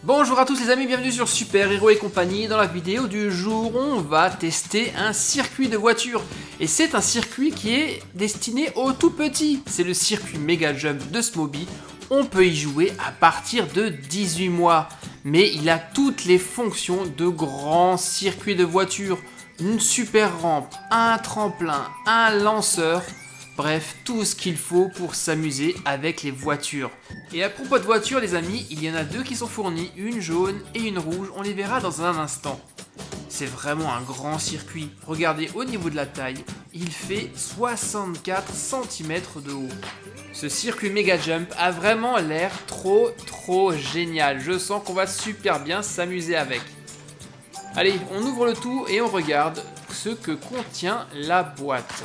Bonjour à tous les amis, bienvenue sur Super Hero et compagnie. Dans la vidéo du jour, on va tester un circuit de voiture. Et c'est un circuit qui est destiné aux tout petits. C'est le circuit Mega Jump de Smoby. On peut y jouer à partir de 18 mois. Mais il a toutes les fonctions de grands circuits de voiture. Une super rampe, un tremplin, un lanceur. Bref, tout ce qu'il faut pour s'amuser avec les voitures. Et à propos de voitures les amis, il y en a deux qui sont fournies, une jaune et une rouge, on les verra dans un instant. C'est vraiment un grand circuit, regardez au niveau de la taille, il fait 64 cm de haut. Ce circuit Mega Jump a vraiment l'air trop génial, je sens qu'on va super bien s'amuser avec. Allez, on ouvre le tout et on regarde ce que contient la boîte.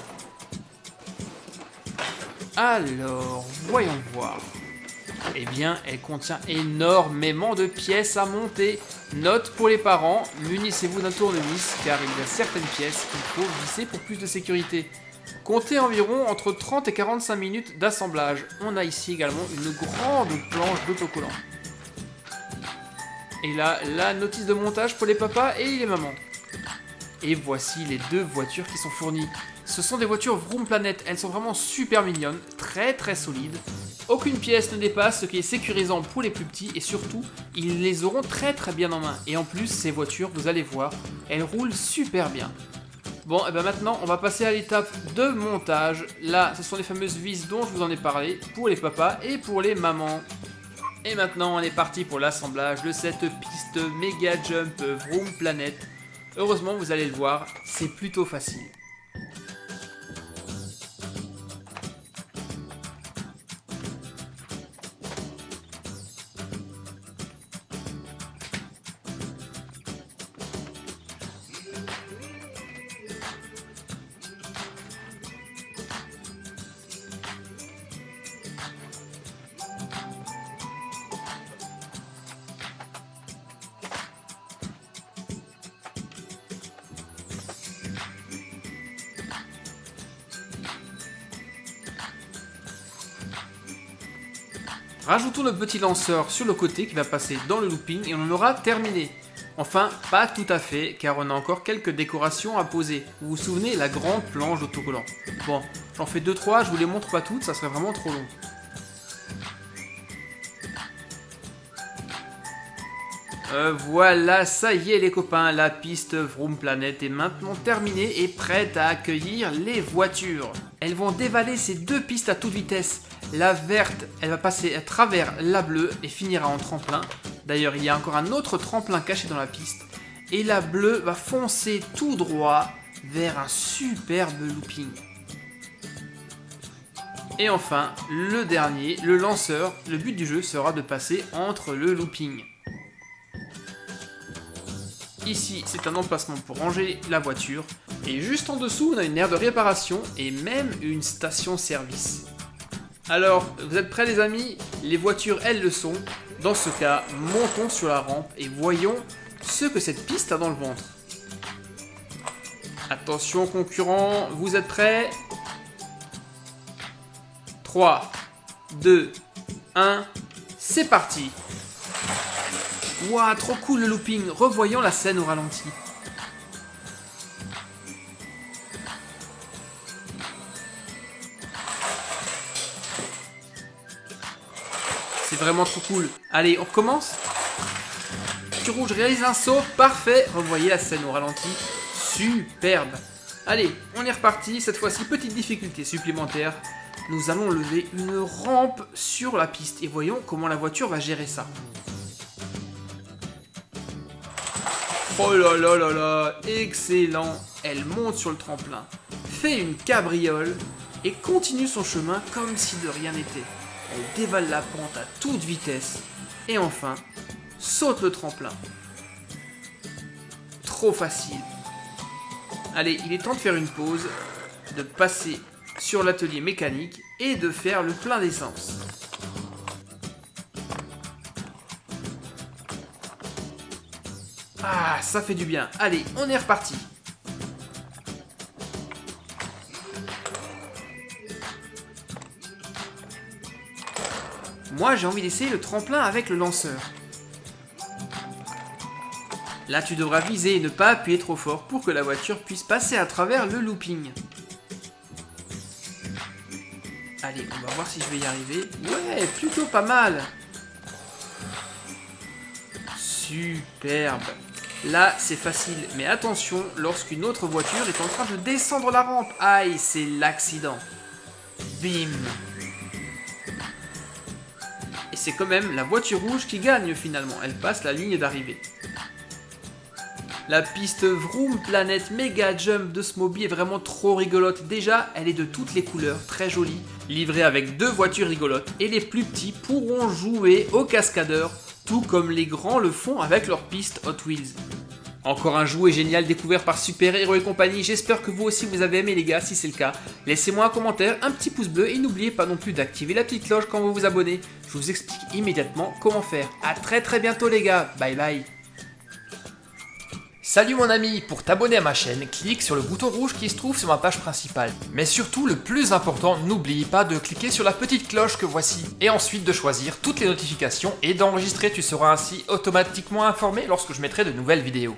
Alors, voyons voir. Eh bien, elle contient énormément de pièces à monter. Note pour les parents, munissez-vous d'un tournevis car il y a certaines pièces qu'il faut visser pour plus de sécurité. Comptez environ entre 30 et 45 minutes d'assemblage. On a ici également une grande planche d'autocollant. Et là, la notice de montage pour les papas et les mamans. Et voici les deux voitures qui sont fournies. Ce sont des voitures Vroom Planet, elles sont vraiment super mignonnes, très solides. Aucune pièce ne dépasse, ce qui est sécurisant pour les plus petits et surtout, ils les auront très bien en main. Et en plus, ces voitures, vous allez voir, elles roulent super bien. Bon, et bien maintenant, on va passer à l'étape de montage. Là, ce sont les fameuses vis dont je vous en ai parlé, pour les papas et pour les mamans. Et maintenant, on est parti pour l'assemblage de cette piste Mega Jump Vroom Planet. Heureusement, vous allez le voir, c'est plutôt facile. Rajoutons le petit lanceur sur le côté qui va passer dans le looping et on en aura terminé. Enfin, pas tout à fait, car on a encore quelques décorations à poser. Vous vous souvenez, la grande planche d'autocollant. Bon, j'en fais 2-3, je vous les montre pas toutes, ça serait vraiment trop long. Voilà, ça y est les copains, la piste Vroom Planet est maintenant terminée et prête à accueillir les voitures. Elles vont dévaler ces deux pistes à toute vitesse. La verte, elle va passer à travers la bleue et finira en tremplin. D'ailleurs, il y a encore un autre tremplin caché dans la piste. Et la bleue va foncer tout droit vers un superbe looping. Et enfin, le dernier, le lanceur, le but du jeu sera de passer entre le looping. Ici, c'est un emplacement pour ranger la voiture. Et juste en dessous, on a une aire de réparation et même une station-service. Alors, vous êtes prêts les amis? Les voitures, elles le sont. Dans ce cas, montons sur la rampe et voyons ce que cette piste a dans le ventre. Attention concurrents, vous êtes prêts? 3, 2, 1, c'est parti! Ouah, trop cool le looping, revoyons la scène au ralenti. C'est vraiment trop cool. Allez, on recommence. Tu rouge réalise un saut, parfait. Revoyez la scène au ralenti, superbe. Allez, on est reparti. Cette fois-ci, petite difficulté supplémentaire. Nous allons lever une rampe sur la piste et voyons comment la voiture va gérer ça. Oh là là là là, excellent. Elle monte sur le tremplin, fait une cabriole et continue son chemin comme si de rien n'était. Elle dévale la pente à toute vitesse et enfin saute le tremplin. Trop facile. Allez, il est temps de faire une pause, de passer sur l'atelier mécanique et de faire le plein d'essence. Ah, ça fait du bien. Allez, on est reparti. Moi, j'ai envie d'essayer le tremplin avec le lanceur. Là, tu devras viser et ne pas appuyer trop fort pour que la voiture puisse passer à travers le looping. Allez, on va voir si je vais y arriver. Ouais, plutôt pas mal. Superbe. Là, c'est facile, mais attention, lorsqu'une autre voiture est en train de descendre la rampe. Aïe, c'est l'accident. Bim. Et c'est quand même la voiture rouge qui gagne finalement. Elle passe la ligne d'arrivée. La piste Vroom Planet Mega Jump de Smoby est vraiment trop rigolote. Déjà, elle est de toutes les couleurs, très jolie, livrée avec 2 voitures rigolotes. Et les plus petits pourront jouer au cascadeur, tout comme les grands le font avec leur piste Hot Wheels. Encore un jouet génial découvert par Super Hero et compagnie. J'espère que vous aussi vous avez aimé les gars. Si c'est le cas, laissez-moi un commentaire, un petit pouce bleu et n'oubliez pas non plus d'activer la petite cloche quand vous vous abonnez. Je vous explique immédiatement comment faire. A très bientôt les gars. Bye bye. Salut mon ami, pour t'abonner à ma chaîne, clique sur le bouton rouge qui se trouve sur ma page principale. Mais surtout, le plus important, n'oublie pas de cliquer sur la petite cloche que voici. Et ensuite de choisir toutes les notifications et d'enregistrer, tu seras ainsi automatiquement informé lorsque je mettrai de nouvelles vidéos.